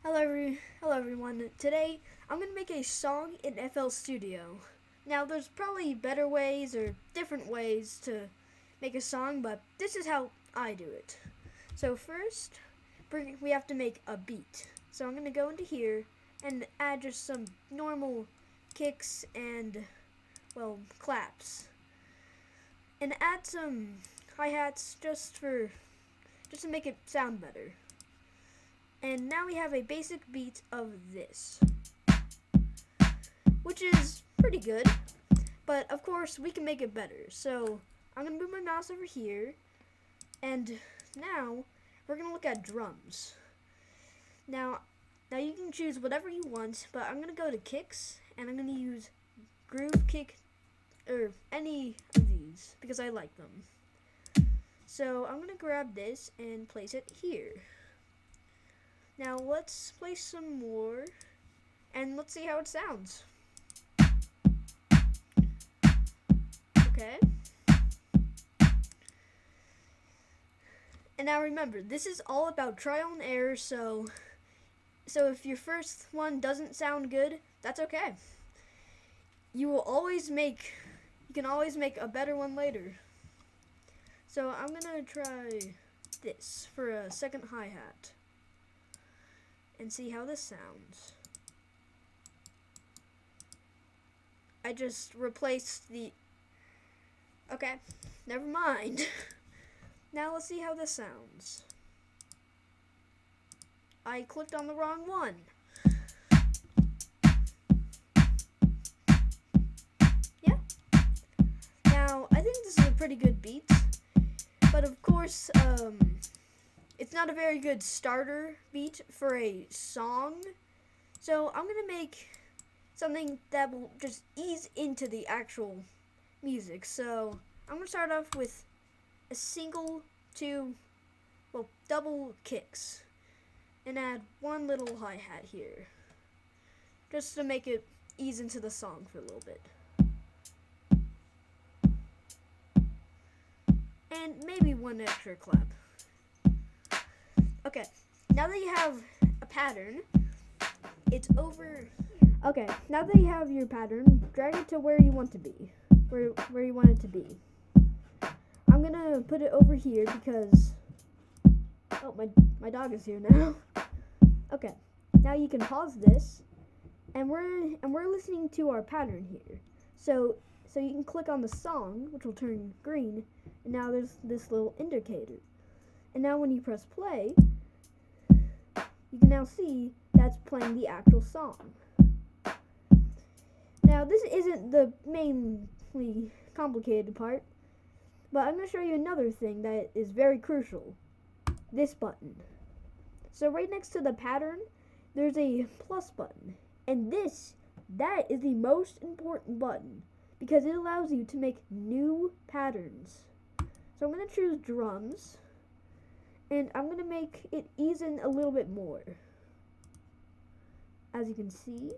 Hello everyone. Today I'm going to make a song in FL Studio. Now there's probably better ways or different ways to make a song, but this is how I do it. So first, we have to make a beat. So I'm going to go into here and add just some normal kicks and, well, claps. And add some hi-hats just to make it sound better. And now we have a basic beat of this, which is pretty good, but of course we can make it better. So I'm going to move my mouse over here, and now we're going to look at drums. Now you can choose whatever you want, but I'm going to go to kicks, and I'm going to use groove kick, or any of these, because I like them. So I'm going to grab this and place it here. Now let's play some more, and let's see how it sounds. Okay. And now remember, this is all about trial and error, so if your first one doesn't sound good, that's okay. You can always make a better one later. So I'm gonna try this for a second hi-hat and see how this sounds. I just replaced the... Okay, never mind. Now let's see how this sounds. I clicked on the wrong one. Yeah. Now, I think this is a pretty good beat, but of course, it's not a very good starter beat for a song. So I'm going to make something that will just ease into the actual music. So I'm going to start off with a double kicks, and add one little hi-hat here, just to make it ease into the song for a little bit. And maybe one extra clap. Okay, now that you have a pattern, it's over. Okay, now that you have your pattern, drag it to where you want to be, where you want it to be. I'm gonna put it over here because, oh, my dog is here now. Okay, now you can pause this, and we're listening to our pattern here. So you can click on the song, which will turn green, and now there's this little indicator. And now when you press play, you can now see that's playing the actual song. Now this isn't the mainly complicated part, but I'm going to show you another thing that is very crucial. This button. So right next to the pattern, there's a plus button. And that is the most important button, because it allows you to make new patterns. So I'm going to choose drums, and I'm going to make it ease in a little bit more. As you can see,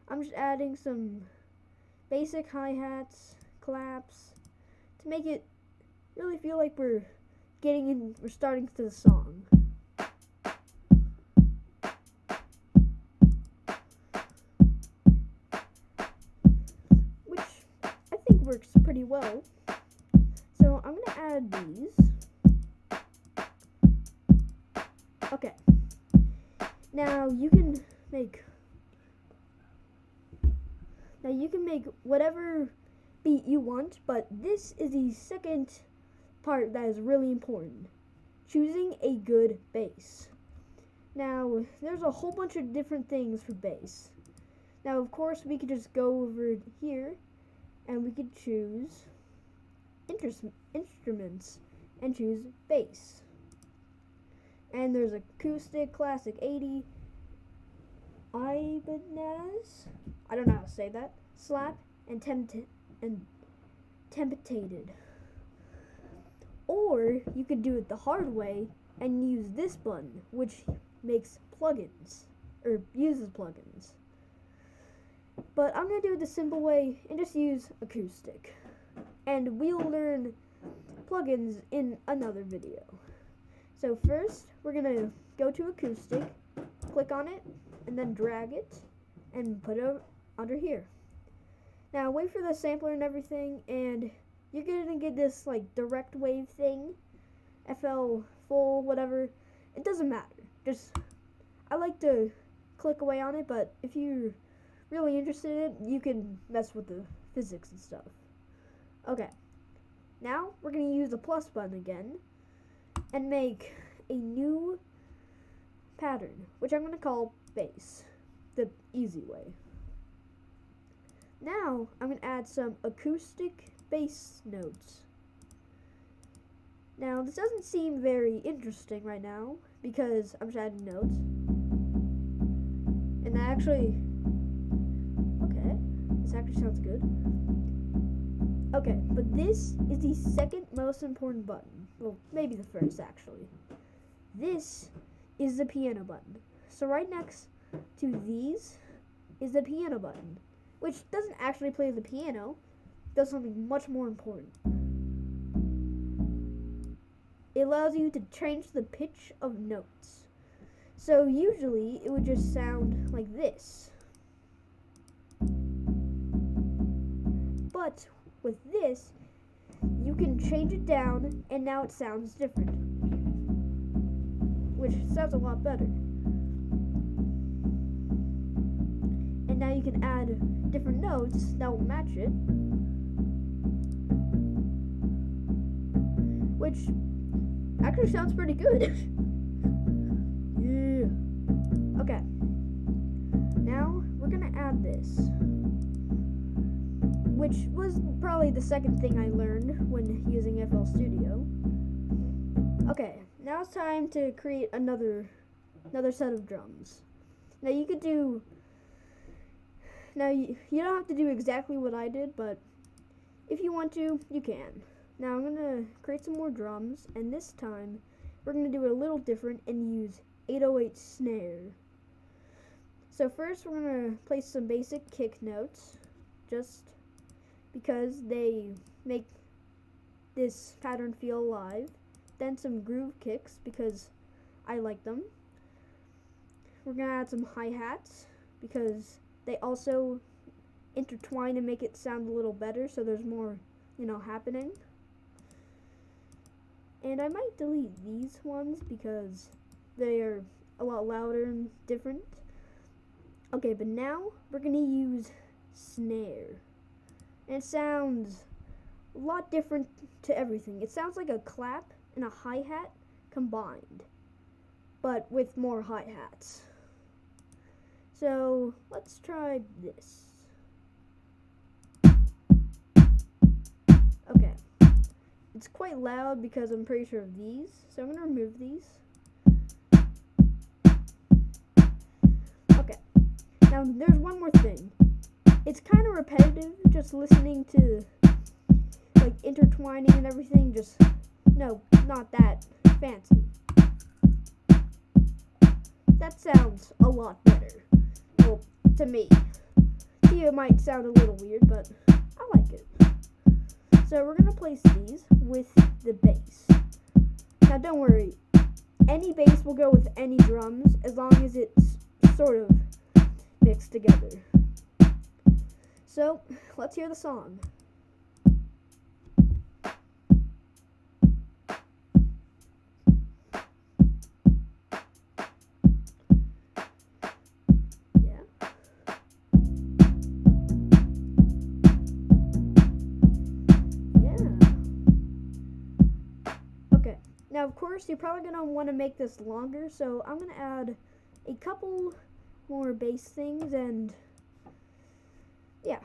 I'm just adding some basic hi-hats, claps, to make it really feel like we're starting to the song. Which I think works pretty well. So I'm gonna add these. Okay. Now you can make whatever beat you want, but this is the second part that is really important: choosing a good bass. Now there's a whole bunch of different things for bass. Now of course we could just go over here and we could choose instruments and choose bass. And there's acoustic, classic 80, Ibanez, I don't know how to say that, slap, and temptated. Or you could do it the hard way and use this button, which makes plugins, or uses plugins. But I'm going to do it the simple way and just use acoustic. And we'll learn plugins in another video. So first, we're going to go to acoustic, click on it, and then drag it, and put it under here. Now wait for the sampler and everything, and you're going to get this like direct wave thing, FL full, whatever. It doesn't matter. Just, I like to click away on it, but if you're really interested in it, you can mess with the physics and stuff. Okay, now we're going to use the plus button again and make a new pattern, which I'm going to call bass, the easy way. Now I'm going to add some acoustic bass notes. Now this doesn't seem very interesting right now because I'm just adding notes. And that actually, okay, this actually sounds good. Okay, but this is the second most important button. Well, maybe the first actually. This is the piano button. So right next to these is the piano button, which doesn't actually play the piano, does something much more important. It allows you to change the pitch of notes. So usually it would just sound like this. But with this, you can change it down and now it sounds different, which sounds a lot better. And now you can add different notes that will match it, which actually sounds pretty good. Yeah. Okay. Now we're gonna add this, which was probably the second thing I learned when using FL Studio. Okay, now it's time to create another set of drums. Now you could do. Now you don't have to do exactly what I did, but if you want to, you can. Now I'm gonna create some more drums, and this time we're gonna do it a little different and use 808 snare. So first we're gonna place some basic kick notes, just because they make this pattern feel alive. Then some groove kicks because I like them. We're gonna add some hi-hats because they also intertwine and make it sound a little better, so there's more, happening. And I might delete these ones because they are a lot louder and different. Okay, but now we're gonna use snare. And it sounds a lot different to everything. It sounds like a clap and a hi-hat combined, but with more hi-hats. So let's try this. Okay. It's quite loud because I'm pretty sure of these, so I'm going to remove these. Okay, now there's one more thing. It's kind of repetitive just listening to like intertwining and everything, no, not that fancy. That sounds a lot better, well, to me. To you it might sound a little weird, but I like it. So we're going to place these with the bass. Now don't worry, any bass will go with any drums as long as it's sort of mixed together. So let's hear the song. Now, of course, you're probably going to want to make this longer, so I'm going to add a couple more bass things, and yeah.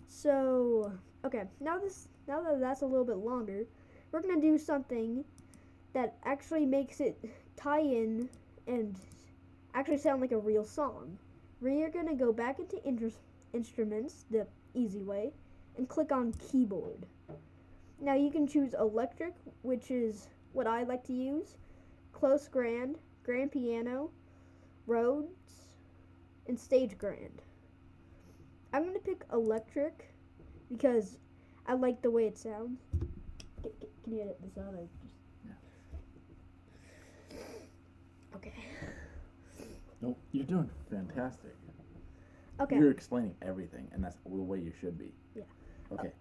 So, okay, now that that's a little bit longer, we're going to do something that actually makes it tie in and actually sound like a real song. We're going to go back into instruments, the easy way, and click on keyboard. Now you can choose electric, which is what I like to use, close grand, grand piano, Rhodes, and stage grand. I'm going to pick electric because I like the way it sounds. Can you edit this out? Nope, you're doing fantastic. Okay. You're explaining everything, and that's the way you should be. Yeah. Okay.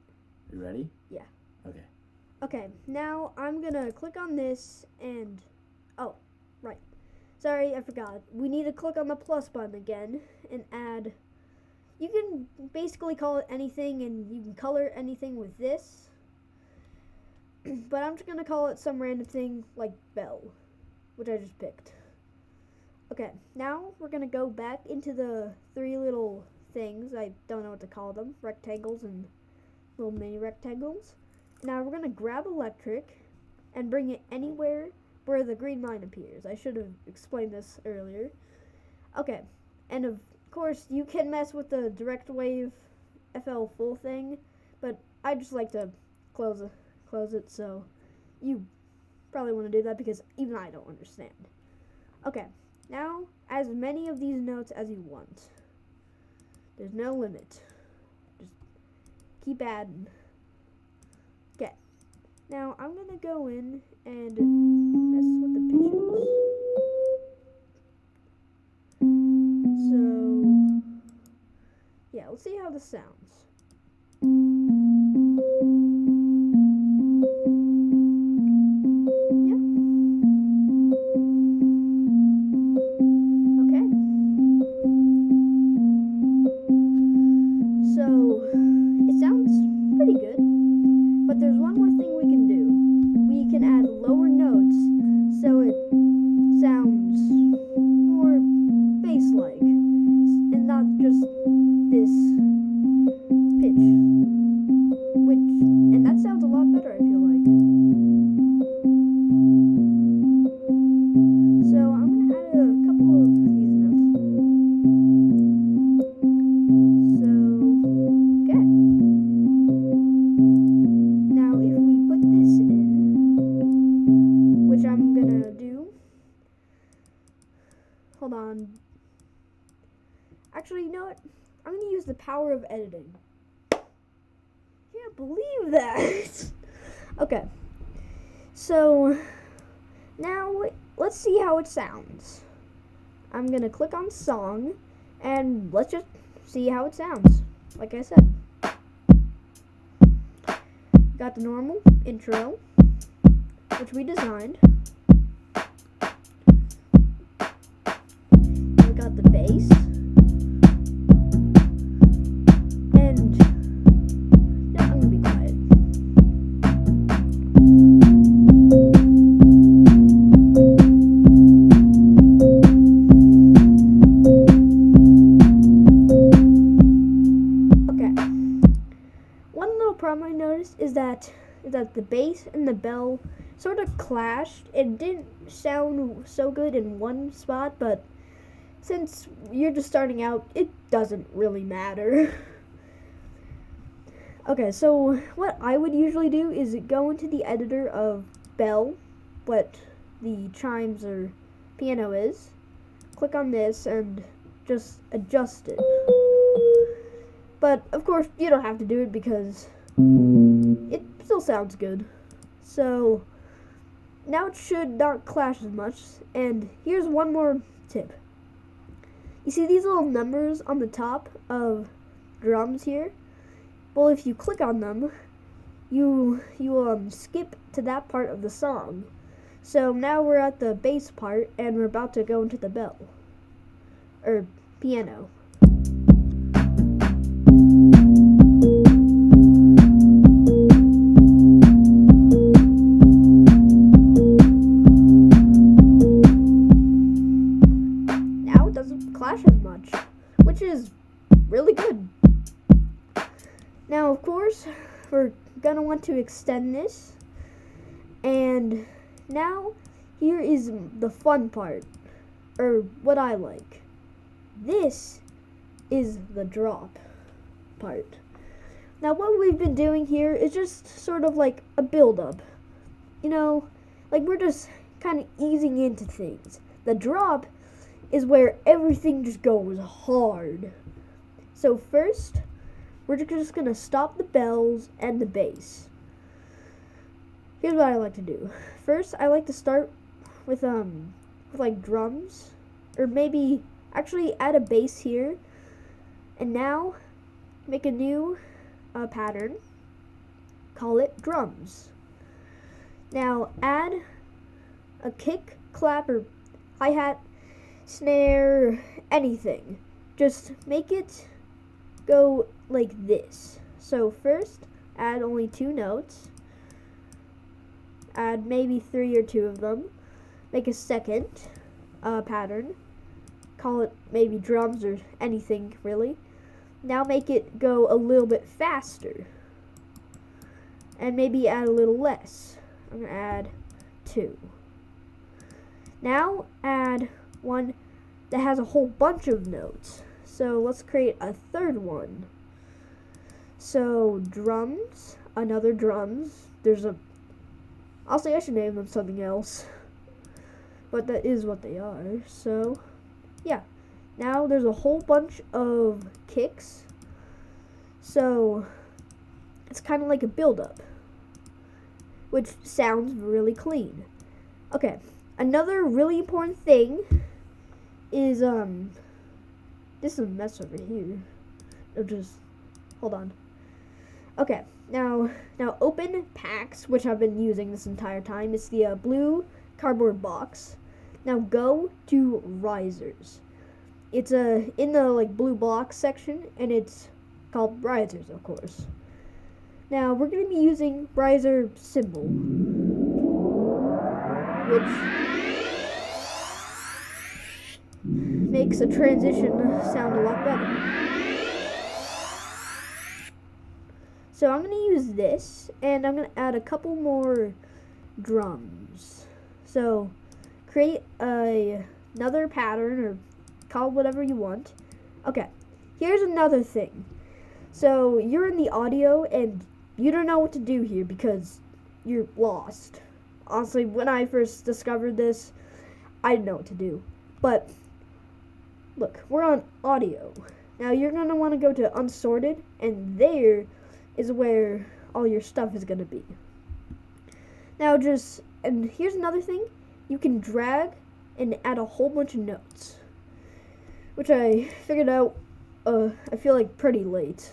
You ready? Yeah. Okay. Okay, now I'm gonna click on this and, oh, right. Sorry, I forgot. We need to click on the plus button again and add, you can basically call it anything and you can color anything with this. But I'm just gonna call it some random thing like bell, which I just picked. Okay, now we're gonna go back into the three little things, I don't know what to call them, rectangles and little mini rectangles. Now we're gonna grab electric and bring it anywhere where the green line appears. I should have explained this earlier. Okay, and of course you can mess with the direct wave FL full thing, but I just like to close it, so you probably want to do that because even I don't understand. Okay, now as many of these notes as you want. There's no limit. Just keep adding. Okay. Now I'm gonna go in and mess with the pitches. So yeah, let's see how this sounds. Yeah. Okay. So it sounds pretty good. But there's one more thing we can do. We can add lower notes so it sounds more bass-like and not just this pitch. And that sounds a lot better, I feel like. So I'm going to add a couple of these notes. So, okay. Now if we put this in, which I'm gonna do, hold on. Actually, you know what? I'm gonna use the power of editing. Can't believe that. Okay. So now let's see how it sounds. I'm gonna click on song and let's just see how it sounds. Like I said. Got the normal intro, which we designed. We got the bass. And no, I'm gonna be quiet. Okay. One little problem I noticed is that the bass and the bell sort of clashed. It didn't sound so good in one spot, but since you're just starting out, it doesn't really matter. Okay, so what I would usually do is go into the editor of bell, what the chimes or piano is, click on this and just adjust it. But of course you don't have to do it because it still sounds good. So now it should not clash as much. And here's one more tip. You see these little numbers on the top of drums here? Well, if you click on them, you skip to that part of the song. So now we're at the bass part and we're about to go into the bell or piano. Now it doesn't clash as much, which is really good. Now, of course, we're gonna want to extend this, and now here is the fun part, or what I like. This is the drop part. Now, what we've been doing here is just sort of like a build-up. You know, like we're just kind of easing into things. The drop is where everything just goes hard. So first, we're just gonna stop the bells and the bass. Here's what I like to do. First, I like to start with like drums, or maybe actually add a bass here, and now make a new pattern, call it drums. Now add a kick, clap, or hi-hat, snare, anything. Just make it go like this. So first, add only 2 notes. Add maybe 3 or 2 of them. Make a second pattern. Call it maybe drums or anything really. Now make it go a little bit faster. And maybe add a little less. I'm going to add 2. Now add one that has a whole bunch of notes. So let's create a third one. So drums, another drums. I'll say I should name them something else, but that is what they are. So yeah, now there's a whole bunch of kicks. So it's kind of like a build-up, which sounds really clean. Okay, another really important thing is this is a mess over here. Just hold on. Okay, now open packs, which I've been using this entire time. It's the blue cardboard box. Now go to risers. It's in the like blue box section, and it's called risers, of course. Now we're going to be using riser symbol, which makes a transition sound a lot better. So I'm going to use this, and I'm going to add a couple more drums. So create another pattern, or call it whatever you want. Okay, here's another thing. So you're in the audio, and you don't know what to do here because you're lost. Honestly, when I first discovered this, I didn't know what to do. But look, we're on audio. Now you're going to want to go to unsorted, and there is where all your stuff is going to be. Now and here's another thing. You can drag and add a whole bunch of notes, which I figured out, I feel like pretty late.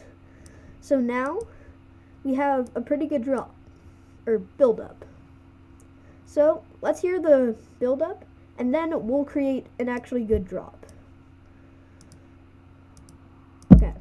So now we have a pretty good drop, or build up. So let's hear the build up, and then we'll create an actually good drop. Okay.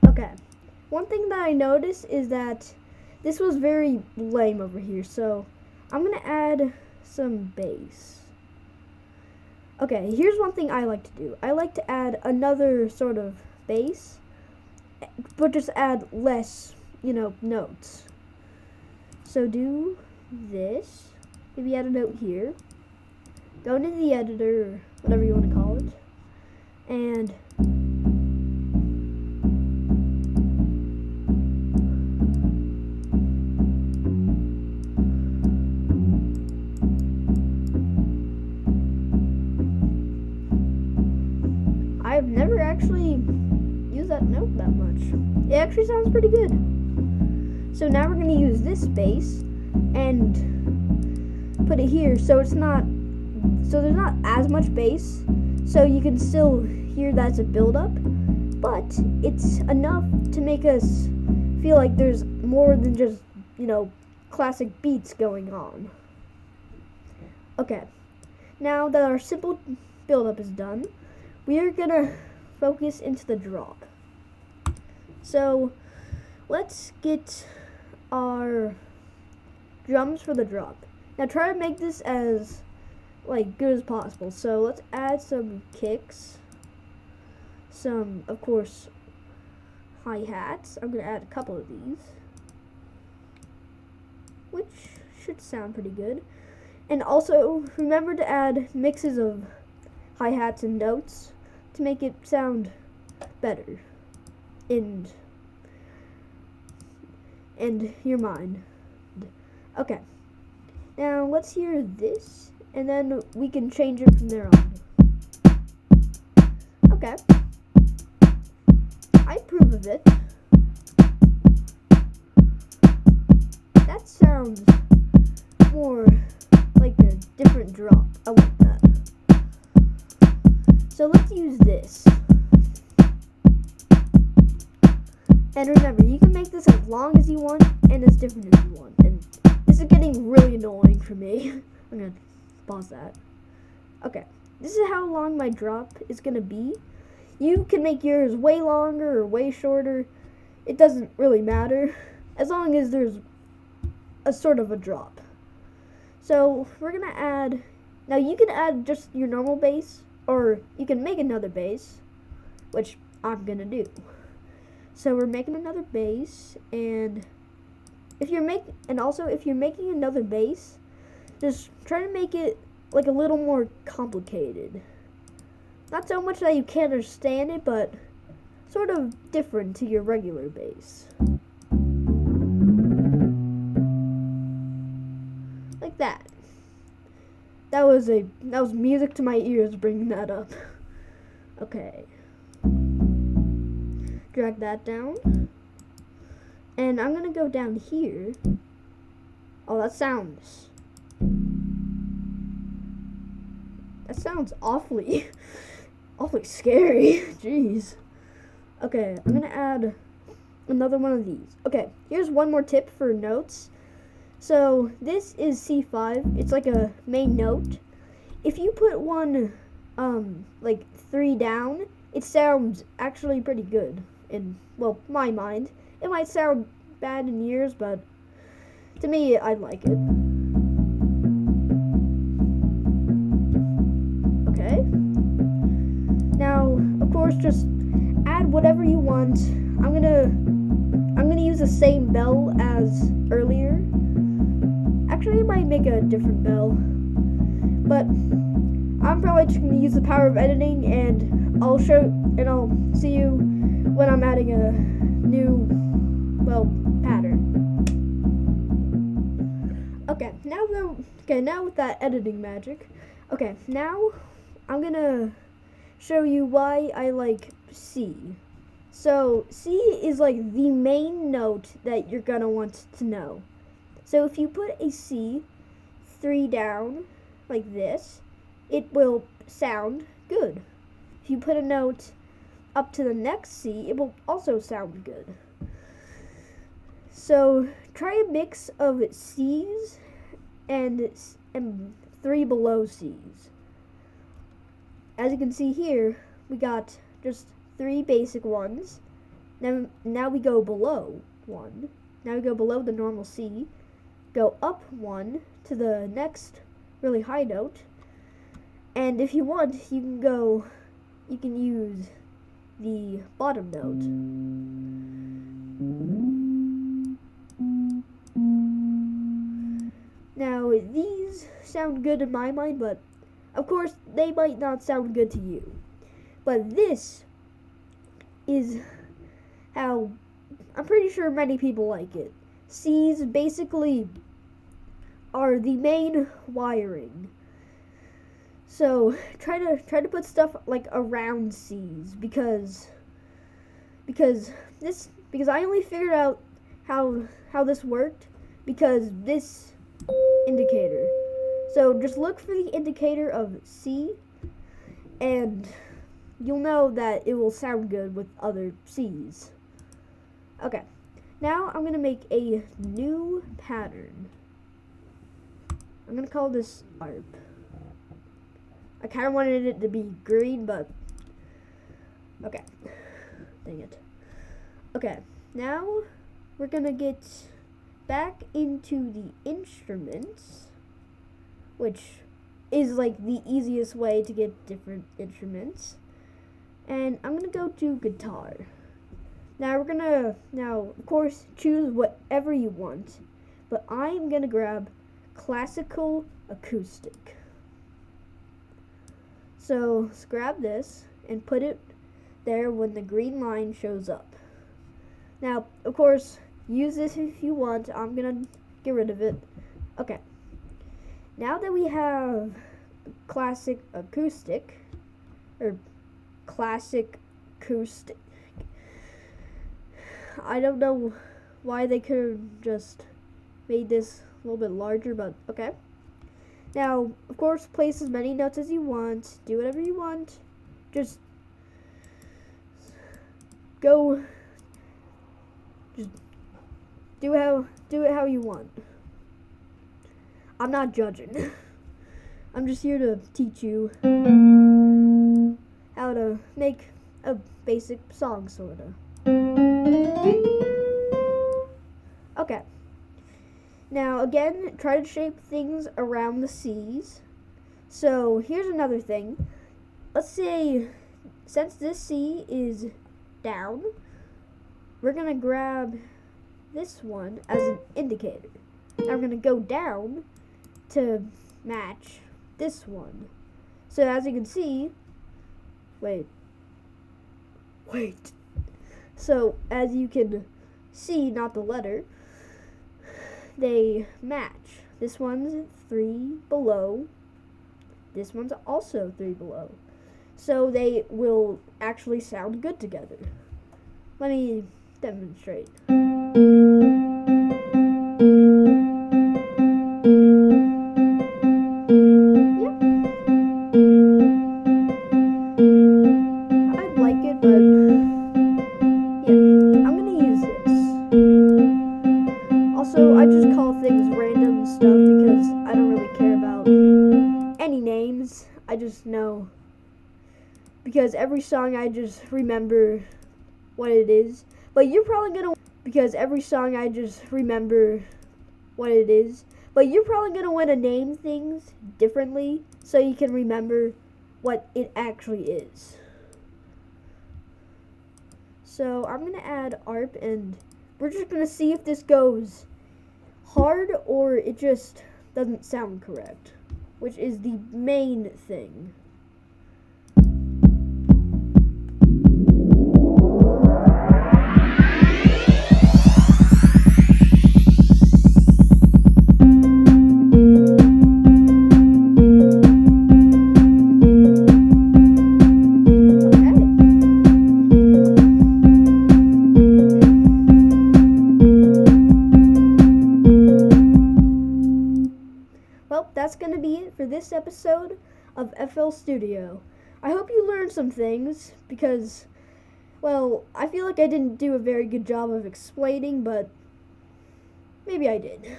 Okay. One thing that I noticed is that this was very lame over here, so I'm going to add some bass. Okay, here's one thing I like to do. I like to add another sort of bass, but just add less, notes. So do this, maybe add a note here, go into the editor, or whatever you want to call it, and I've never actually used that note that much. It actually sounds pretty good. So now we're going to use this bass and put it here so there's not as much bass, so you can still hear that's a build-up, but it's enough to make us feel like there's more than just, classic beats going on. Okay, now that our simple build-up is done, we are going to focus into the drop. So let's get our drums for the drop. Now try to make this as like good as possible. So let's add some kicks, some of course hi-hats. I'm gonna add a couple of these, which should sound pretty good. And also remember to add mixes of hi-hats and notes to make it sound better in your mind. Okay, now let's hear this, and then we can change it from there on. Okay, I approve of it. That sounds more like a different drop. I like that. So let's use this. And remember, you can make this as long as you want and as different as you want. And this is getting really annoying for me. I'm going to pause that. Okay, this is how long my drop is going to be. You can make yours way longer or way shorter. It doesn't really matter, as long as there's a sort of a drop. So we're going to add, now you can add just your normal bass, or you can make another bass, which I'm going to do. So we're making another bass, and if you're making another bass, just try to make it like a little more complicated. Not so much that you can't understand it, but sort of different to your regular bass. Like that. That was music to my ears bringing that up. Okay. Drag that down. And I'm gonna go down here. Oh, that sounds awfully scary. Jeez. Okay, I'm gonna add another one of these. Okay, here's one more tip for notes. So this is C5. It's like a main note. If you put one like 3 down, it sounds actually pretty good in, well, my mind. It might sound bad in yours, but to me, I like it. Okay. Now, of course, just add whatever you want. I'm gonna use the same bell as earlier. Actually, I might make a different bell, but I'm probably just gonna use the power of editing, and I'll see you when I'm adding a new, well, pattern. Okay, now with that editing magic, okay, now I'm gonna show you why I like C. So C is like the main note that you're gonna want to know. So if you put a C 3 down like this, it will sound good. If you put a note up to the next C, it will also sound good. So try a mix of C's and 3 below C's. As you can see here, we got just 3 basic ones. Now we go below 1. Now we go below the normal C. Go up 1 to the next really high note. And if you want, you can use the bottom note. Now, these sound good in my mind, but of course, they might not sound good to you. But this is how I'm pretty sure many people like it. C's basically are the main wiring. So try to put stuff like around C's because I only figured out how this worked because this indicator. So just look for the indicator of C, and you'll know that it will sound good with other C's. Okay, now I'm gonna make a new pattern. I'm gonna call this ARP. I kind of wanted it to be green, but okay. Dang it. Okay, now we're gonna get back into the instruments, which is like the easiest way to get different instruments. And I'm gonna go to guitar. Now of course choose whatever you want, but I'm gonna grab classical acoustic. So let's grab this and put it there when the green line shows up. Now, of course, use this if you want. I'm gonna get rid of it. Okay. Now that we have classic acoustic, or classic acoustic, I don't know why they could have just made this a little bit larger, but okay. Now, of course, place as many notes as you want. Do whatever you want. Just go. Just do it how you want. I'm not judging. I'm just here to teach you how to make a basic song, sorta. Okay. Now, again, try to shape things around the C's. So, here's another thing. Let's say, since this C is down, we're going to grab this one as an indicator. Now, we're going to go down to match this one. So, as you can see, wait. So, as you can see, not the letter, they match. This one's 3 below. This one's also 3 below. So they will actually sound good together. Let me demonstrate. Yeah. I like it, but yeah, I'm gonna use this. Also, I just call things random stuff because I don't really care about any names. I just know, because every song I just remember what it is. But you're probably gonna want to name things differently so you can remember what it actually is. So I'm gonna add ARP, and we're just gonna see if this goes hard or it just doesn't sound correct, which is the main thing. Well, that's going to be it for this episode of FL Studio. I hope you learned some things because, well, I feel like I didn't do a very good job of explaining, but maybe I did.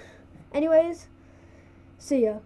Anyways, see ya.